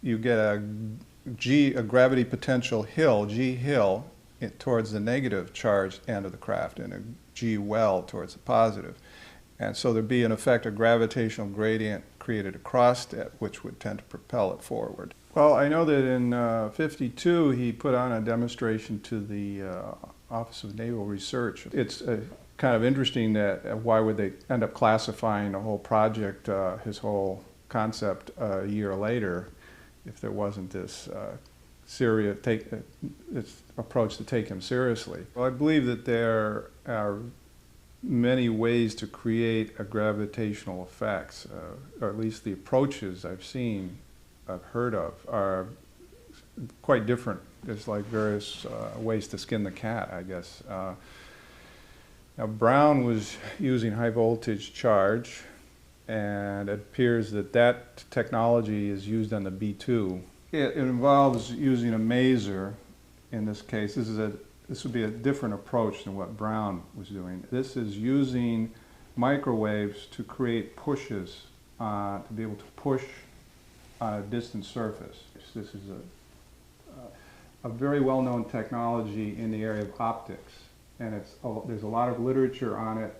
you get a gravity potential hill, G hill, towards the negative charged end of the craft and a G well towards the positive. And so there'd be, in effect, a gravitational gradient created across it, which would tend to propel it forward. Well, I know that in '52 he put on a demonstration to the Office of Naval Research. It's kind of interesting that why would they end up classifying the whole project, his whole concept, a year later, if there wasn't this this approach to take him seriously. Well, I believe that there are many ways to create a gravitational effects, or at least the approaches I've heard of, are quite different. There's like various ways to skin the cat, I guess. Now, Brown was using high voltage charge, and it appears that that technology is used on the B-2. It involves using a maser. In this case, this would be a different approach than what Brown was doing. This is using microwaves to create pushes, to be able to push on a distant surface. This is a very well-known technology in the area of optics, and there's a lot of literature on it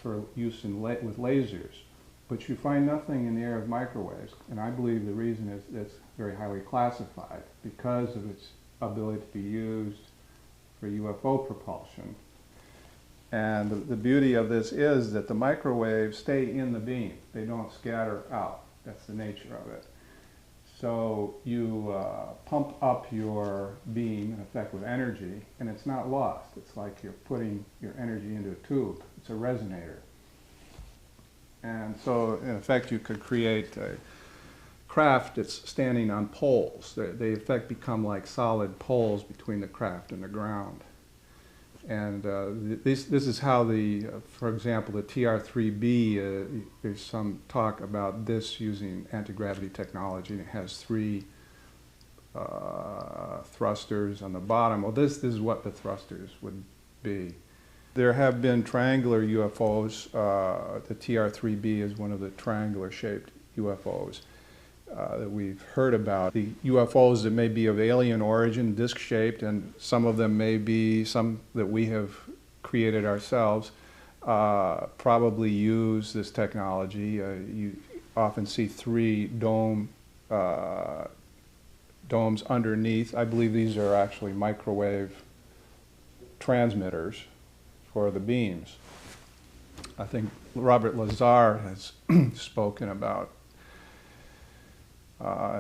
for use with lasers. But you find nothing in the area of microwaves, and I believe the reason is it's very highly classified because of its ability to be used for UFO propulsion. And the beauty of this is that the microwaves stay in the beam. They don't scatter out. That's the nature of it. So you pump up your beam, in effect, with energy, and it's not lost. It's like you're putting your energy into a tube. It's a resonator. And so, in effect, you could create a craft that's standing on poles. They in effect become like solid poles between the craft and the ground. And this is how for example, the TR-3B, there's some talk about this using anti-gravity technology, and it has three thrusters on the bottom. Well, this is what the thrusters would be. There have been triangular UFOs. The TR-3B is one of the triangular-shaped UFOs that we've heard about. The UFOs that may be of alien origin, disc-shaped, and some of them may be some that we have created ourselves, probably use this technology. You often see three domes underneath. I believe these are actually microwave transmitters for the beams. I think Robert Lazar has spoken about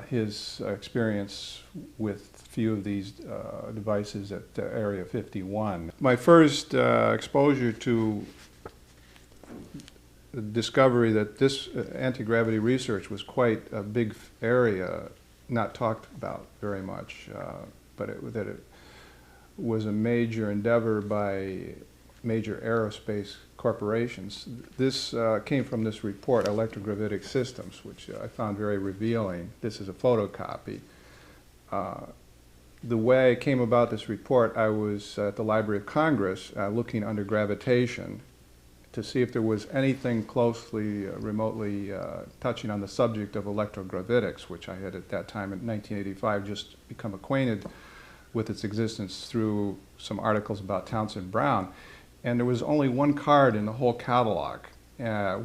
his experience with a few of these devices at Area 51. My first exposure to the discovery that this anti-gravity research was quite a big area, not talked about very much, but that it was a major endeavor by major aerospace corporations. This came from this report, Electrogravitic Systems, which I found very revealing. This is a photocopy. The way I came about this report, I was at the Library of Congress looking under gravitation to see if there was anything closely, remotely touching on the subject of electrogravitics, which I had at that time in 1985 just become acquainted with its existence through some articles about Townsend Brown. And there was only one card in the whole catalog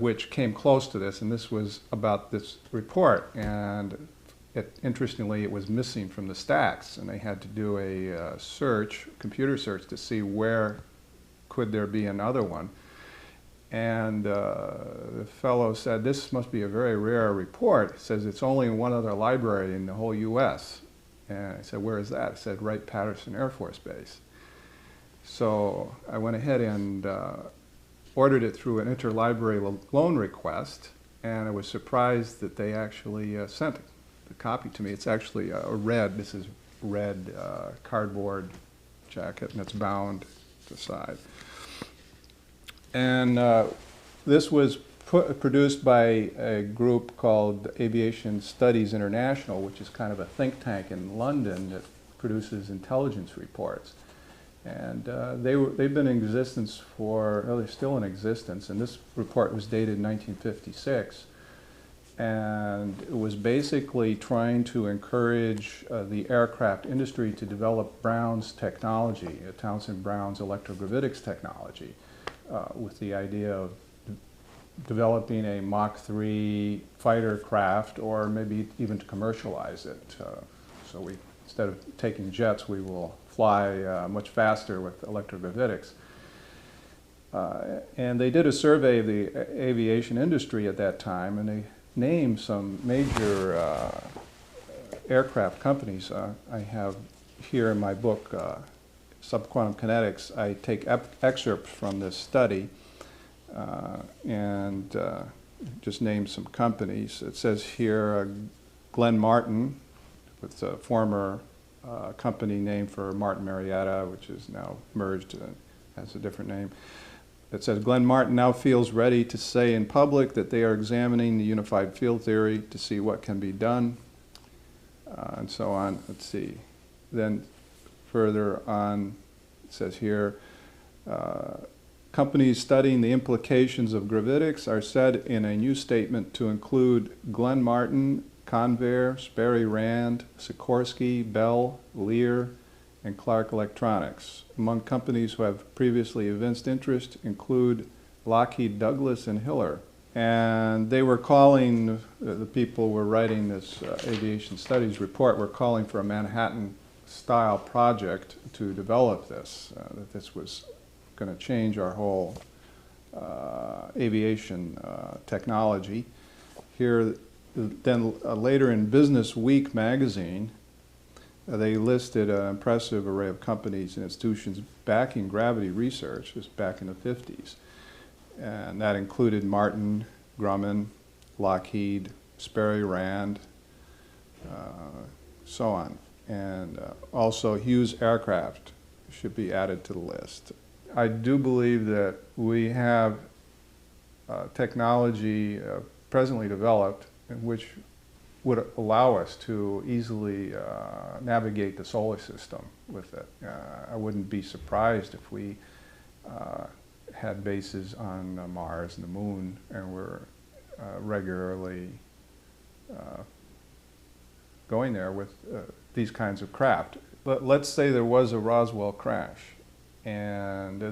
which came close to this, and this was about this report. And interestingly, it was missing from the stacks, and they had to do a computer search, to see where could there be another one. And the fellow said, this must be a very rare report. He says, it's only in one other library in the whole US. And I said, where is that? He said, Wright-Patterson Air Force Base. So I went ahead and ordered it through an interlibrary loan request, and I was surprised that they actually sent the copy to me. It's actually this is red cardboard jacket, and it's bound to the side. And this was produced by a group called Aviation Studies International, which is kind of a think tank in London that produces intelligence reports. And they've been in existence they're still in existence, and this report was dated 1956. and it was basically trying to encourage the aircraft industry to develop Brown's technology, Townsend Brown's electrogravitics technology, with the idea of developing a Mach 3 fighter craft, or maybe even to commercialize it. So we, instead of taking jets, we will fly much faster with electrogravitics. And they did a survey of the aviation industry at that time, and they named some major aircraft companies. I have here in my book, Subquantum Kinetics, I take excerpts from this study and just name some companies. It says here Glenn Martin, with a former company name for Martin Marietta, which is now merged and has a different name. It says, Glenn Martin now feels ready to say in public that they are examining the unified field theory to see what can be done, and so on. Let's see. Then further on, it says here, companies studying the implications of gravitics are said in a new statement to include Glenn Martin, Convair, Sperry Rand, Sikorsky, Bell, Lear, and Clark Electronics. Among companies who have previously evinced interest include Lockheed Douglas and Hiller. And they were calling, the people who were writing this aviation studies report were calling for a Manhattan-style project to develop this, that this was going to change our whole aviation technology. Here, then later in Business Week magazine, they listed an impressive array of companies and institutions backing gravity research, just back in the 50s. And that included Martin, Grumman, Lockheed, Sperry Rand, so on. And also Hughes Aircraft should be added to the list. I do believe that we have technology presently developed in which would allow us to easily navigate the solar system with it. I wouldn't be surprised if we had bases on Mars and the Moon, and we're regularly going there with these kinds of craft. But let's say there was a Roswell crash, and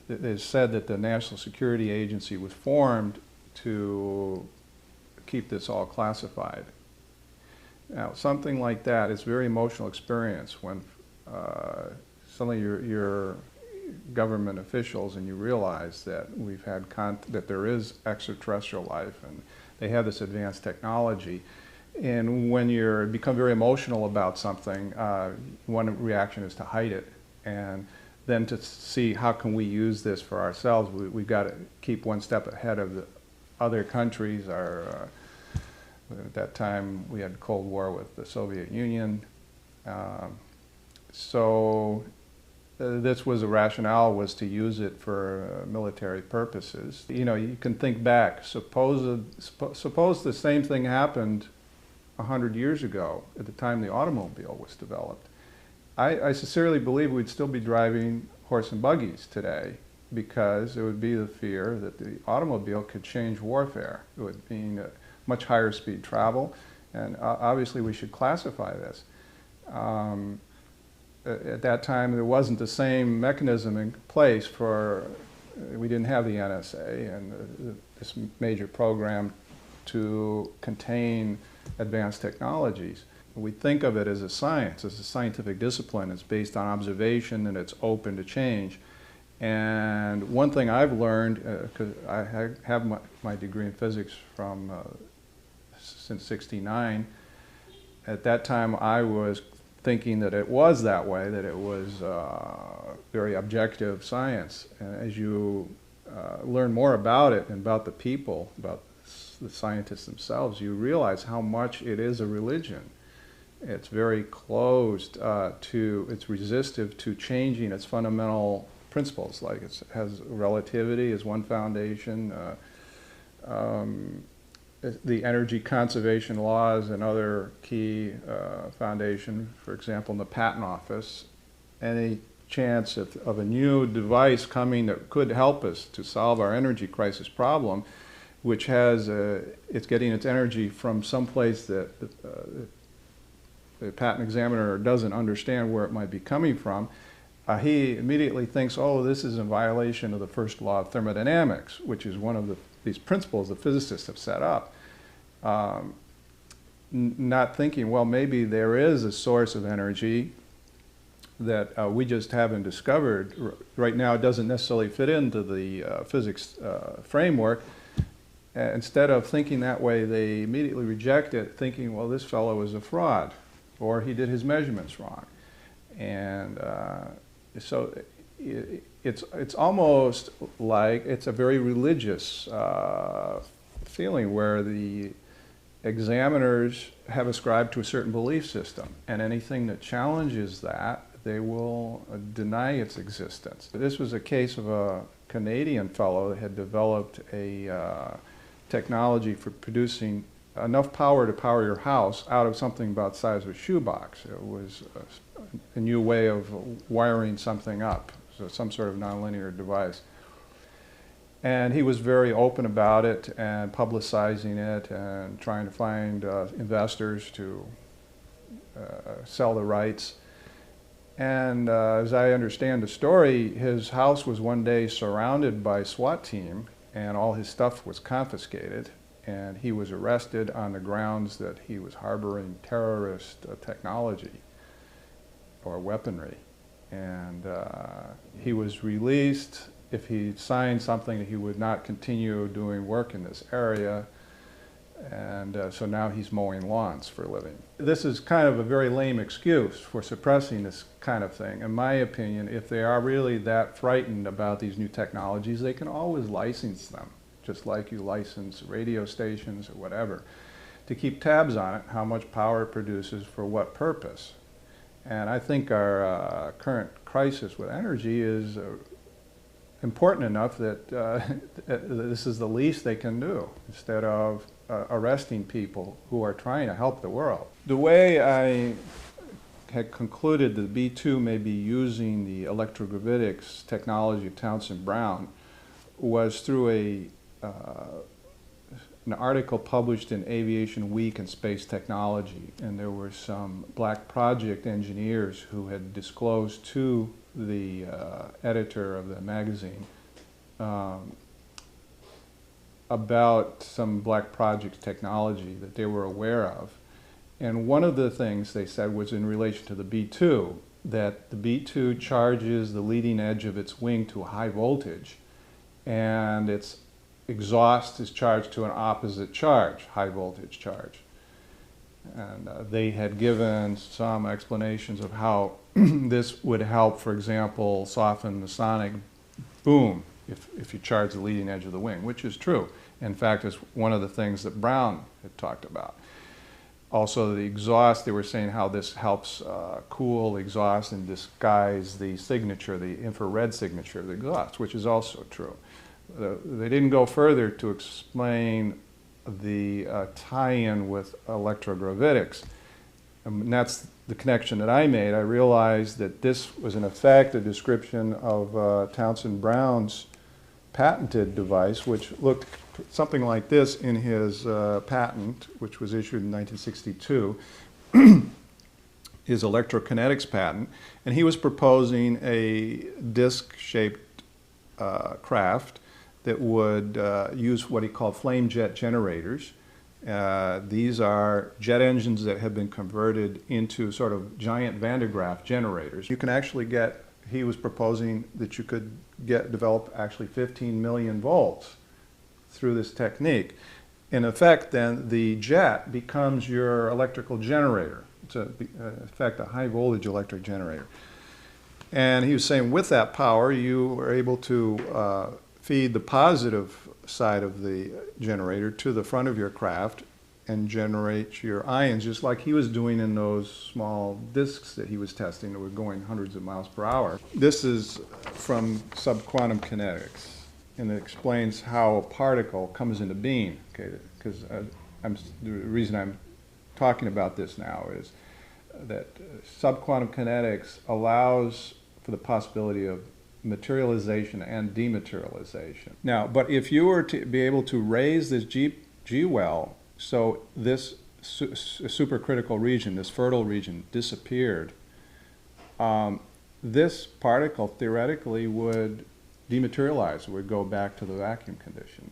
it is said that the National Security Agency was formed to keep this all classified. Now, something like that is a very emotional experience when suddenly you're government officials and you realize that we've had that there is extraterrestrial life and they have this advanced technology. And when you become very emotional about something, one reaction is to hide it, and then to see how can we use this for ourselves. We've got to keep one step ahead of the other countries. At that time, we had Cold War with the Soviet Union. This was a rationale, was to use it for military purposes. You know, you can think back. Suppose the same thing happened 100 years ago at the time the automobile was developed. I sincerely believe we'd still be driving horse and buggies today, because there would be the fear that the automobile could change warfare. It would mean much higher speed travel, and obviously we should classify this. At that time, there wasn't the same mechanism in place for, we didn't have the NSA and this major program to contain advanced technologies. We think of it as a science, as a scientific discipline. It's based on observation and it's open to change. And one thing I've learned, because I have my degree in physics from since '69, at that time I was thinking that it was that way, that it was very objective science. And as you learn more about it and about the people, about the scientists themselves, you realize how much it is a religion. It's very closed it's resistive to changing its fundamental principles, like it has relativity as one foundation, the energy conservation laws and other key foundation, for example, in the patent office. Any chance of a new device coming that could help us to solve our energy crisis problem which has it's getting its energy from someplace that the patent examiner doesn't understand where it might be coming from, he immediately thinks, oh, this is in violation of the first law of thermodynamics, which is one of these principles the physicists have set up. Not thinking, well, maybe there is a source of energy that we just haven't discovered. Right now it doesn't necessarily fit into the physics framework. Instead of thinking that way, they immediately reject it, thinking, well, this fellow is a fraud, or he did his measurements wrong. And so it's almost like it's a very religious feeling where the examiners have ascribed to a certain belief system, and anything that challenges that, they will deny its existence. This was a case of a Canadian fellow that had developed a technology for producing enough power to power your house out of something about the size of a shoebox. It was a new way of wiring something up, so some sort of nonlinear device. And he was very open about it and publicizing it and trying to find investors to sell the rights. And as I understand the story, his house was one day surrounded by a SWAT team, and all his stuff was confiscated, and he was arrested on the grounds that he was harboring terrorist technology or weaponry. And he was released. If he signed something that he would not continue doing work in this area, and so now he's mowing lawns for a living. This is kind of a very lame excuse for suppressing this kind of thing. In my opinion, if they are really that frightened about these new technologies, they can always license them, just like you license radio stations or whatever, to keep tabs on it, how much power it produces for what purpose. And I think our current crisis with energy is important enough that this is the least they can do, instead of arresting people who are trying to help the world. The way I had concluded that B2 may be using the electrogravitics technology of Townsend Brown was through an article published in Aviation Week and Space Technology, and there were some black project engineers who had disclosed to the editor of the magazine about some black project technology that they were aware of. And one of the things they said was in relation to the B2, that the B2 charges the leading edge of its wing to a high voltage, and its exhaust is charged to an opposite charge, high voltage charge. And they had given some explanations of how this would help, for example, soften the sonic boom if you charge the leading edge of the wing, which is true. In fact, it's one of the things that Brown had talked about. Also, the exhaust, they were saying how this helps cool the exhaust and disguise the signature, the infrared signature of the exhaust, which is also true. They didn't go further to explain the tie-in with electrogravitics. And that's the connection that I made. I realized that this was in effect a description of Townsend Brown's patented device, which looked something like this in his patent, which was issued in 1962, his electrokinetics patent. And he was proposing a disc-shaped craft that would use what he called flame jet generators. These are jet engines that have been converted into sort of giant Van de Graaff generators. You can actually get, he was proposing that you could develop actually 15 million volts through this technique. In effect, then, the jet becomes your electrical generator. It's, in effect, a high voltage electric generator. And he was saying with that power, you are able to feed the positive side of the generator to the front of your craft and generate your ions, just like he was doing in those small disks that he was testing that were going hundreds of miles per hour. This is from subquantum kinetics, and it explains how a particle comes into being. Okay, because the reason I'm talking about this now is that subquantum kinetics allows for the possibility of materialization and dematerialization. Now, but if you were to be able to raise this G well, so this supercritical region, this fertile region, disappeared, this particle theoretically would dematerialize, would go back to the vacuum condition.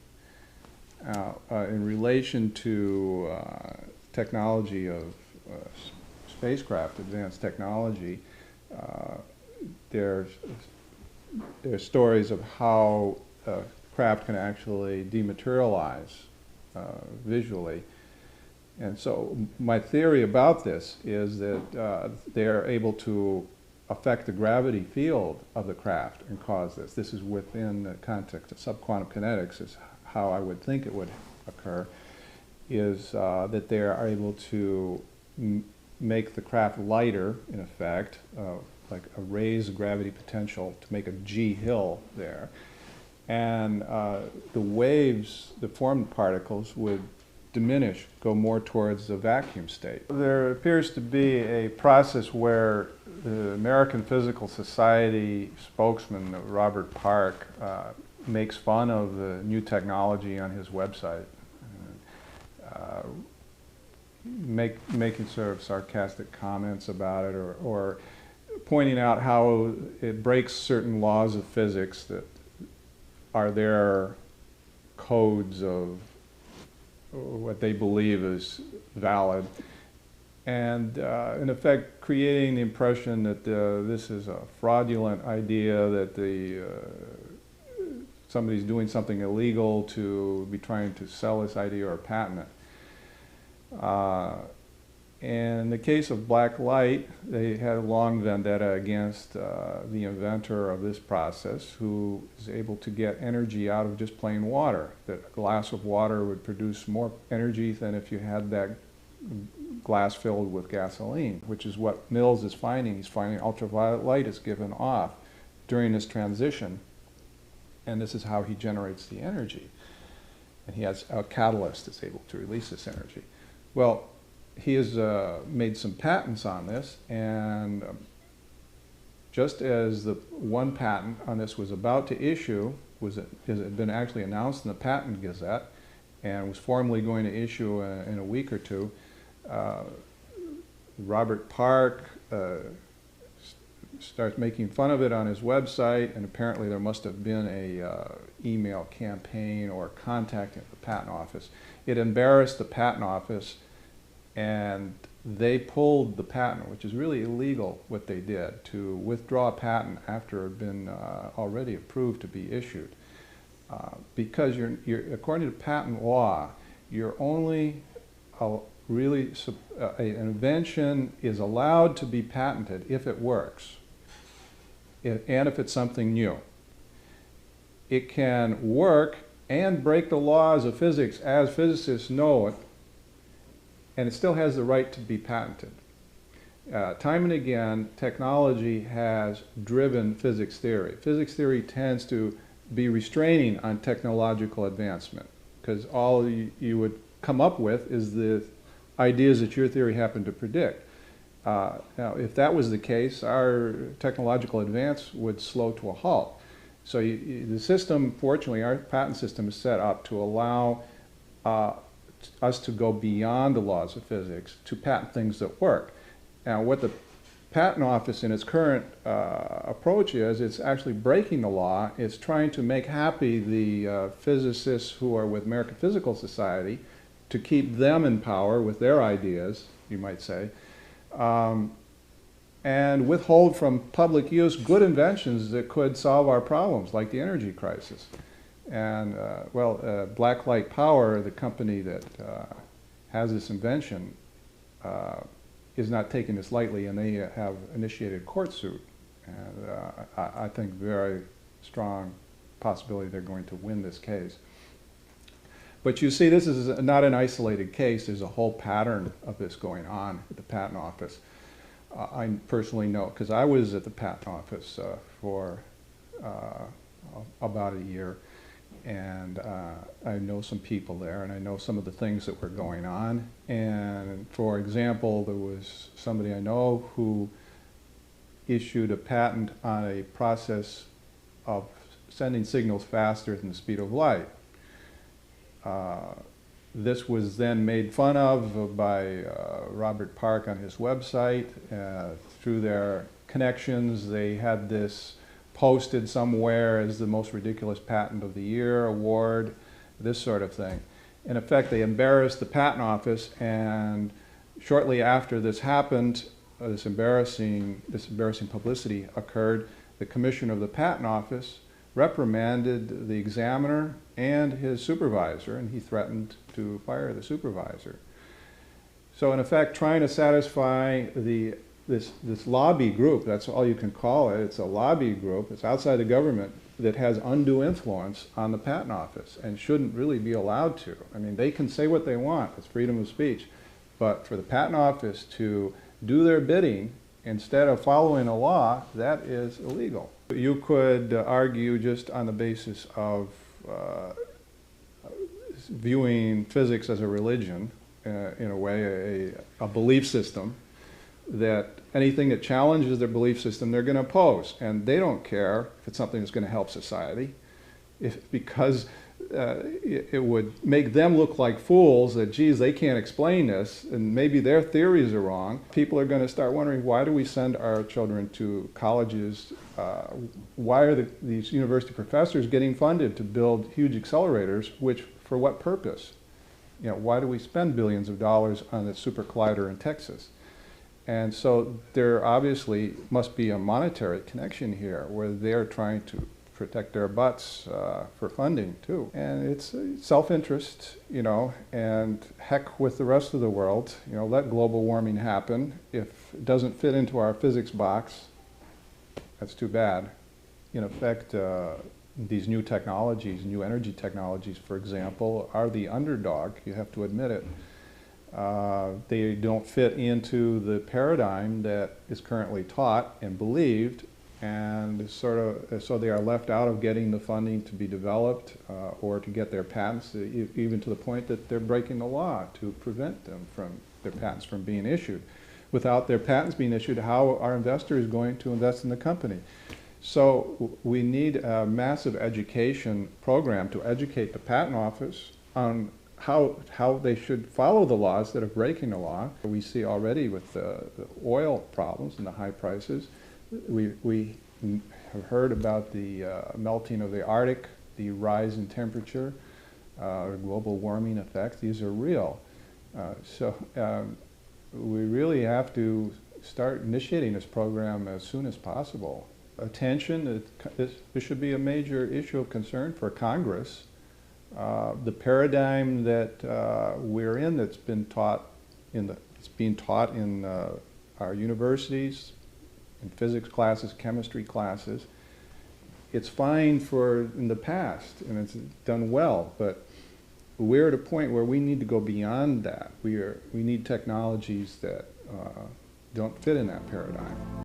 In relation to technology of spacecraft, advanced technology, there's stories of how craft can actually dematerialize visually. And so my theory about this is that they're able to affect the gravity field of the craft and cause this. This is within the context of subquantum kinetics, is how I would think it would occur, is that they are able to make the craft lighter, in effect, like raise the gravity potential to make a G hill there. And the waves that form the particles would diminish, go more towards the vacuum state. There appears to be a process where the American Physical Society spokesman, Robert Park, makes fun of the new technology on his website, making sort of sarcastic comments about it, or pointing out how it breaks certain laws of physics that are their codes of what they believe is valid, and in effect creating the impression that this is a fraudulent idea, that somebody's doing something illegal to be trying to sell this idea or patent it. In the case of black light, they had a long vendetta against the inventor of this process, who is able to get energy out of just plain water. That a glass of water would produce more energy than if you had that glass filled with gasoline, which is what Mills is finding. He's finding ultraviolet light is given off during this transition, and this is how he generates the energy. And he has a catalyst that's able to release this energy. Well, he has made some patents on this, and just as the one patent on this was about to issue, it had been actually announced in the Patent Gazette and was formally going to issue in a week or two, Robert Park starts making fun of it on his website, and apparently there must have been a email campaign or contacting the patent office. It embarrassed the patent office, and they pulled the patent, which is really illegal what they did, to withdraw a patent after it had been already approved to be issued. Because according to patent law, you're only an invention is allowed to be patented if it works, and if it's something new. It can work and break the laws of physics as physicists know it, and it still has the right to be patented. Time and again, technology has driven physics theory. Physics theory tends to be restraining on technological advancement, because all you would come up with is the ideas that your theory happened to predict. Now, if that was the case, our technological advance would slow to a halt. So the system, fortunately, our patent system is set up to allow us to go beyond the laws of physics to patent things that work. Now, what the Patent Office in its current approach is, it's actually breaking the law. It's trying to make happy the physicists who are with American Physical Society, to keep them in power with their ideas, you might say, and withhold from public use good inventions that could solve our problems, like the energy crisis. And, Blacklight Power, the company that has this invention, is not taking this lightly, and they have initiated a court suit. And I think very strong possibility they're going to win this case. But you see, this is not an isolated case. There's a whole pattern of this going on at the Patent Office. I personally know, because I was at the Patent Office for about a year, and I know some people there, and I know some of the things that were going on. And for example, there was somebody I know who issued a patent on a process of sending signals faster than the speed of light. This was then made fun of by Robert Park on his website. Through their connections, they had this posted somewhere as the most ridiculous patent of the year award, this sort of thing. In effect, they embarrassed the patent office, and shortly after this happened, this embarrassing publicity occurred, the commissioner of the patent office reprimanded the examiner and his supervisor, and he threatened to fire the supervisor. So in effect, trying to satisfy this lobby group, that's all you can call it, it's a lobby group, it's outside the government, that has undue influence on the patent office and shouldn't really be allowed to. I mean, they can say what they want, it's freedom of speech, but for the patent office to do their bidding instead of following a law, that is illegal. You could argue just on the basis of viewing physics as a religion, in a way, a belief system, that anything that challenges their belief system they're going to oppose, and they don't care if it's something that's going to help society, because it would make them look like fools that, geez, they can't explain this, and maybe their theories are wrong. People are going to start wondering, why do we send our children to colleges? Why are these university professors getting funded to build huge accelerators, which, for what purpose? You know, why do we spend billions of dollars on the super collider in Texas? And so there obviously must be a monetary connection here, where they're trying to protect their butts for funding too. And it's self-interest, you know, and heck with the rest of the world. You know, let global warming happen. If it doesn't fit into our physics box, that's too bad. In effect, these new technologies, new energy technologies, for example, are the underdog, you have to admit it. They don't fit into the paradigm that is currently taught and believed, and so they are left out of getting the funding to be developed or to get their patents, even to the point that they're breaking the law to prevent them from their patents from being issued. Without their patents being issued, how are investors going to invest in the company? So we need a massive education program to educate the patent office on how they should follow the laws instead of breaking the law. We see already with the oil problems and the high prices, we have heard about the melting of the Arctic, the rise in temperature, global warming effects. These are real. We really have to start initiating this program as soon as possible. Attention, this should be a major issue of concern for Congress. The paradigm that we're in, that's been taught it's being taught in our universities, in physics classes, chemistry classes. It's fine in the past, and it's done well, but we're at a point where we need to go beyond that. We need technologies that don't fit in that paradigm.